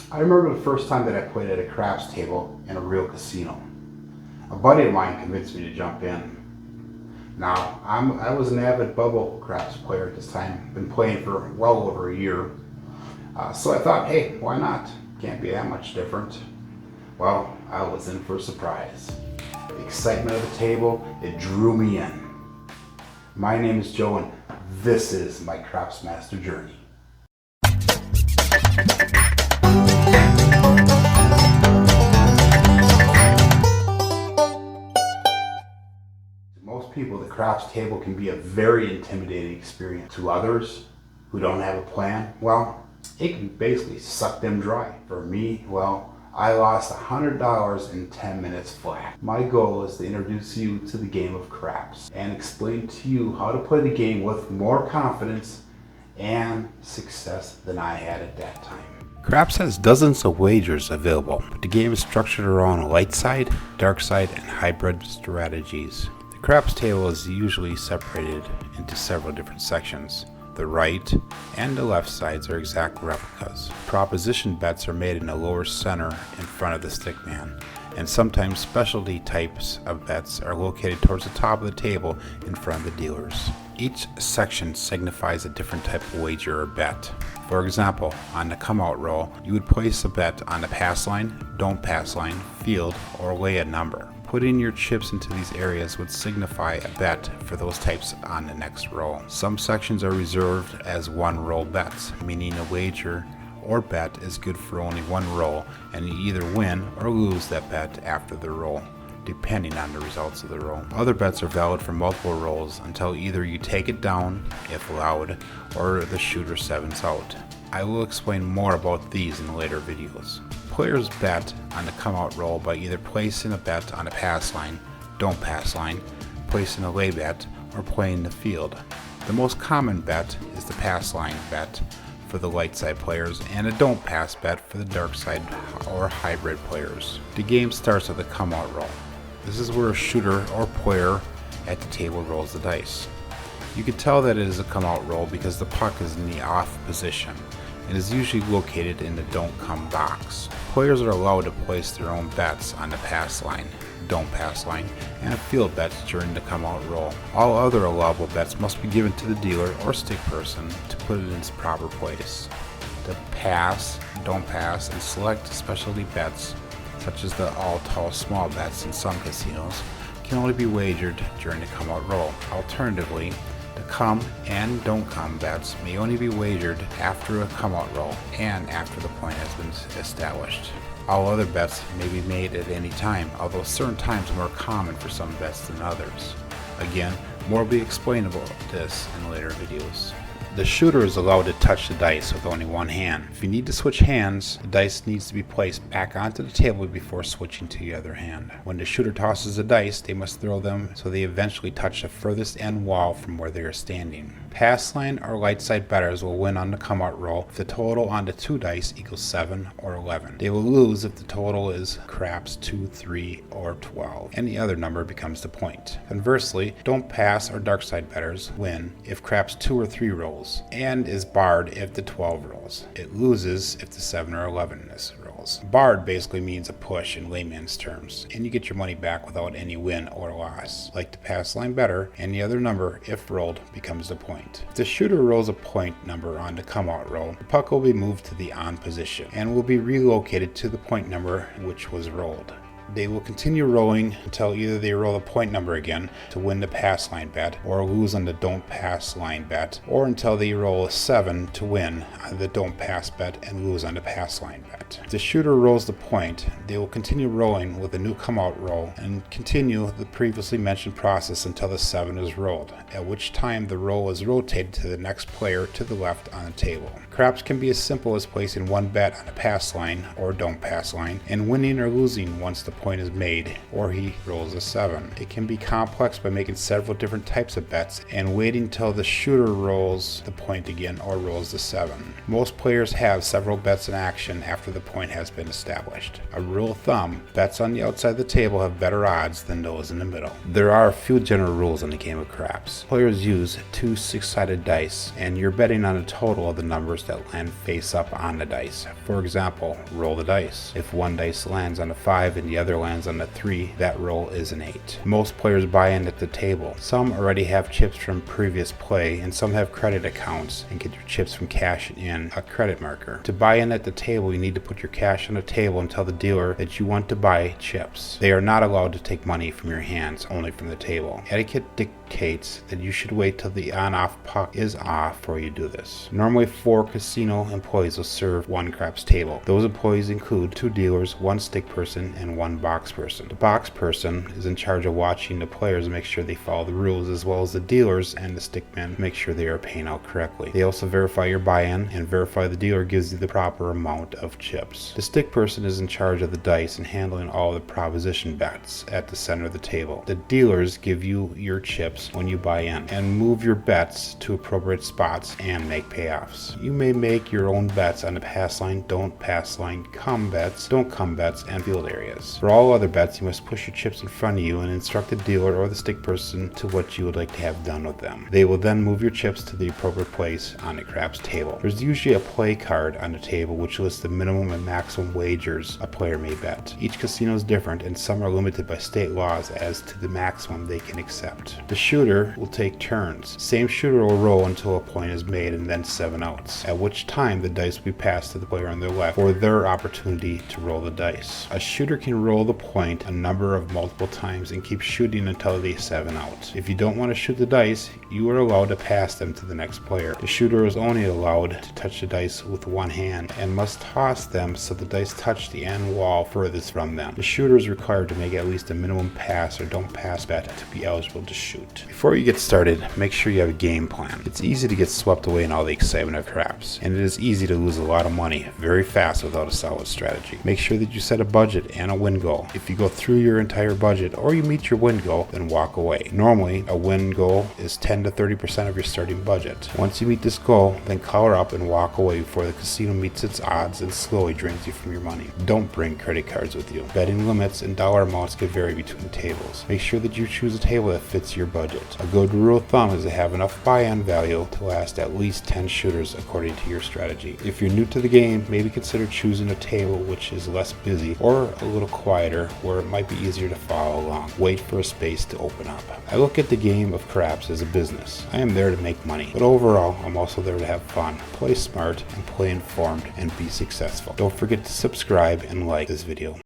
I remember the first time that I played at a craps table in a real casino. A buddy of mine convinced me to jump in. Now, I was an avid bubble craps player at this time, been playing for well over a year. So I thought, hey, why not? Can't be that much different. Well, I was in for a surprise. The excitement of the table, it drew me in. My name is Joe and this is my craps master journey. Most people, the craps table can be a very intimidating experience. To others who don't have a plan, well, it can basically suck them dry. For me, well, I lost $100 in 10 minutes flat. My goal is to introduce you to the game of craps and explain to you how to play the game with more confidence and success than I had at that time. Craps has dozens of wagers available, but the game is structured around light side, dark side, and hybrid strategies. The craps table is usually separated into several different sections. The right and the left sides are exact replicas. Proposition bets are made in the lower center in front of the stickman, and sometimes specialty types of bets are located towards the top of the table in front of the dealers. Each section signifies a different type of wager or bet. For example, on the comeout roll, you would place a bet on the pass line, don't pass line, field, or lay a number. Putting your chips into these areas would signify a bet for those types on the next roll. Some sections are reserved as one roll bets, meaning a wager or bet is good for only one roll and you either win or lose that bet after the roll, depending on the results of the roll. Other bets are valid for multiple rolls until either you take it down, if allowed, or the shooter sevens out. I will explain more about these in later videos. Players bet on the comeout roll by either placing a bet on a pass line, don't pass line, placing a lay bet, or playing the field. The most common bet is the pass line bet for the light side players and a don't pass bet for the dark side or hybrid players. The game starts with a comeout roll. This is where a shooter or player at the table rolls the dice. You can tell that it is a comeout roll because the puck is in the off position and is usually located in the don't come box. Players are allowed to place their own bets on the pass line, don't pass line, and field bets during the comeout roll. All other allowable bets must be given to the dealer or stick person to put it in its proper place. The pass, don't pass, and select specialty bets, such as the all tall small bets in some casinos, can only be wagered during the comeout roll. Alternatively, the come and don't come bets may only be wagered after a comeout roll and after the point has been established. All other bets may be made at any time, although certain times are more common for some bets than others. Again, more will be explained about this in later videos. The shooter is allowed to touch the dice with only one hand. If you need to switch hands, the dice needs to be placed back onto the table before switching to the other hand. When the shooter tosses the dice, they must throw them so they eventually touch the furthest end wall from where they are standing. Pass line or light side bettors will win on the comeout roll if the total on the two dice equals 7 or 11. They will lose if the total is craps 2, 3, or 12. Any other number becomes the point. Conversely, don't pass or dark side bettors win if craps 2 or 3 rolls, and is barred if the 12 rolls. It loses if the 7 or 11 rolls. Barred basically means a push in layman's terms, and you get your money back without any win or loss. Like the pass line better, any other number, if rolled, becomes the point. If the shooter rolls a point number on the comeout roll, the puck will be moved to the on position and will be relocated to the point number which was rolled. They will continue rolling until either they roll a point number again to win the pass line bet or lose on the don't pass line bet, or until they roll a 7 to win on the don't pass bet and lose on the pass line bet. If the shooter rolls the point, they will continue rolling with a new comeout roll and continue the previously mentioned process until the 7 is rolled, at which time the roll is rotated to the next player to the left on the table. Craps can be as simple as placing one bet on a pass line or don't pass line and winning or losing once the point is made, or he rolls a 7. It can be complex by making several different types of bets and waiting till the shooter rolls the point again or rolls the 7. Most players have several bets in action after the point has been established. A rule of thumb, bets on the outside of the table have better odds than those in the middle. There are a few general rules in the game of craps. Players use 2 6-sided dice, and you're betting on a total of the numbers that land face up on the dice. For example, roll the dice. If one dice lands on a 5 and the other lands on a 3, that roll is an 8. Most players buy in at the table. Some already have chips from previous play, and some have credit accounts and get your chips from cashing in a credit marker. To buy in at the table, you need to put your cash on the table and tell the dealer that you want to buy chips. They are not allowed to take money from your hands, only from the table. Etiquette dictates that you should wait till the on-off puck is off before you do this. Normally 4 casino employees will serve one craps table. Those employees include 2 dealers, 1 stick person, and 1 box person. The box person is in charge of watching the players and make sure they follow the rules, as well as the dealers and the stickmen make sure they are paying out correctly. They also verify your buy-in and verify the dealer gives you the proper amount of chips. The stick person is in charge of the dice and handling all the proposition bets at the center of the table. The dealers give you your chips when you buy in and move your bets to appropriate spots and make payoffs. You may make your own bets on the pass line, don't pass line, come bets, don't come bets, and field areas. For all other bets, you must push your chips in front of you and instruct the dealer or the stick person to what you would like to have done with them. They will then move your chips to the appropriate place on the craps table. There's usually a play card on the table which lists the minimum and maximum wagers a player may bet. Each casino is different, and some are limited by state laws as to the maximum they can accept. The shooter will take turns. Same shooter will roll until a point is made and then 7 outs, at which time the dice will be passed to the player on their left for their opportunity to roll the dice. A shooter can roll the point a number of multiple times and keep shooting until they 7 out. If you don't want to shoot the dice, you are allowed to pass them to the next player. The shooter is only allowed to touch the dice with one hand and must toss them so the dice touch the end wall furthest from them. The shooter is required to make at least a minimum pass or don't pass bet to be eligible to shoot. Before you get started, make sure you have a game plan. It's easy to get swept away in all the excitement of craps, and it is easy to lose a lot of money very fast without a solid strategy. Make sure that you set a budget and a win goal. If you go through your entire budget or you meet your win goal, then walk away. Normally, a win goal is 10 to 30% of your starting budget. Once you meet this goal, then color up and walk away before the casino meets its odds and slowly drains you from your money. Don't bring credit cards with you. Betting limits and dollar amounts can vary between tables. Make sure that you choose a table that fits your budget. A good rule of thumb is to have enough buy-in value to last at least 10 shooters according to your strategy. If you're new to the game, maybe consider choosing a table which is less busy or a little quieter where it might be easier to follow along. Wait for a space to open up. I look at the game of craps as a business. I am there to make money, but overall I'm also there to have fun, play smart, and play informed and be successful. Don't forget to subscribe and like this video.